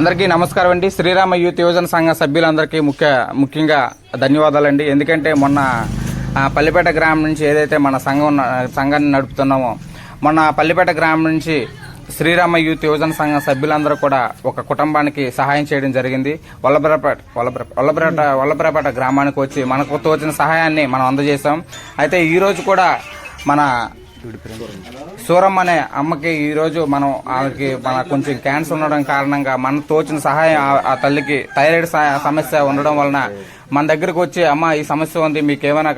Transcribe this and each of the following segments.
అందరికీ నమస్కారం అండి. శ్రీరామ యూత్ యువజన సంఘ సభ్యులందరికీ ముఖ్యంగా ధన్యవాదాలండి. ఎందుకంటే మొన్న పల్లిపేట గ్రామం నుంచి ఏదైతే మన సంఘాన్ని నడుపుతున్నామో, మొన్న పల్లిపేట గ్రామం నుంచి శ్రీరామ యూత్ యువజన సంఘ సభ్యులందరూ కూడా ఒక కుటుంబానికి సహాయం చేయడం జరిగింది. వల్లభ్రపేట గ్రామానికి వచ్చి మనకు తోచిన సహాయాన్ని మనం అందజేశాం. అయితే ఈరోజు కూడా మన సూరమ్మ అనే అమ్మకి ఈరోజు మనం ఆమెకి కొంచెం క్యాన్సర్ ఉండడం కారణంగా మన తోచిన సహాయం ఆ తల్లికి థైరాయిడ్ సమస్య ఉండడం వలన మన దగ్గరకు వచ్చి అమ్మ ఈ సమస్య ఉంది, మీకు ఏమైనా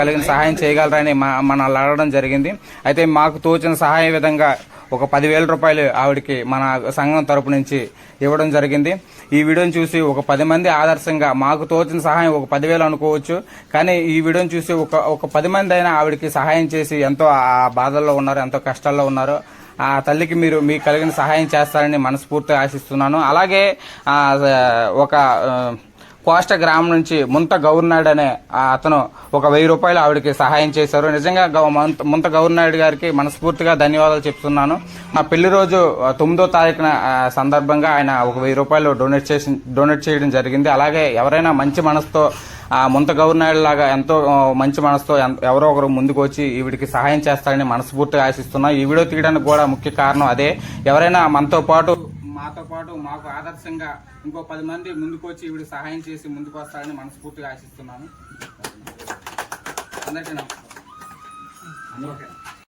కలిగిన సహాయం చేయగలరని మనం అడగడం జరిగింది. అయితే మాకు తోచిన సహాయ విధంగా ఒక 10,000 రూపాయలు ఆవిడకి మన సంఘం తరపు నుంచి ఇవ్వడం జరిగింది. ఈ వీడియోని చూసి ఒక 10 మంది ఆదర్శంగా మాకు తోచిన సహాయం ఒక 10,000 అనుకోవచ్చు, కానీ ఈ వీడియోని చూసి ఒక 10 మంది అయినా ఆవిడకి సహాయం చేసి ఎంతో ఆ బాధల్లో ఉన్నారు, ఎంతో కష్టాల్లో ఉన్నారు. ఆ తల్లికి మీకు కలిగిన సహాయం చేస్తారని మనస్ఫూర్తిగా ఆశిస్తున్నాను. అలాగే ఒక కోస్ట గ్రామం నుంచి ముంత గౌర్నాయుడు అనే అతను ఒక 1000 రూపాయలు ఆవిడకి సహాయం చేశారు. నిజంగా ముంత గౌర్నాయుడు గారికి మనస్ఫూర్తిగా ధన్యవాదాలు చెప్తున్నాను. మా పెళ్లి రోజు 9వ తారీఖున సందర్భంగా ఆయన ఒక 1000 రూపాయలు డొనేట్ చేయడం జరిగింది. అలాగే ఎవరైనా మంచి మనసుతో ముంత గౌర్నాయుడు లాగా ఎంతో మంచి మనసుతో ఎవరో ఒకరు ముందుకు వచ్చి ఈవిడికి సహాయం చేస్తారని మనస్ఫూర్తిగా ఆశిస్తున్నాం. ఈ వీడియో తీయడానికి కూడా ముఖ్య కారణం అదే. ఎవరైనా మాతో పాటు మాకు ఆదర్శంగా ఇంకో 10 మంది ముందుకు వచ్చి ఈవిడ సహాయం చేసి ముందుకు వస్తారని మనస్ఫూర్తిగా ఆశిస్తున్నాను. అందరికీ నమస్కారం.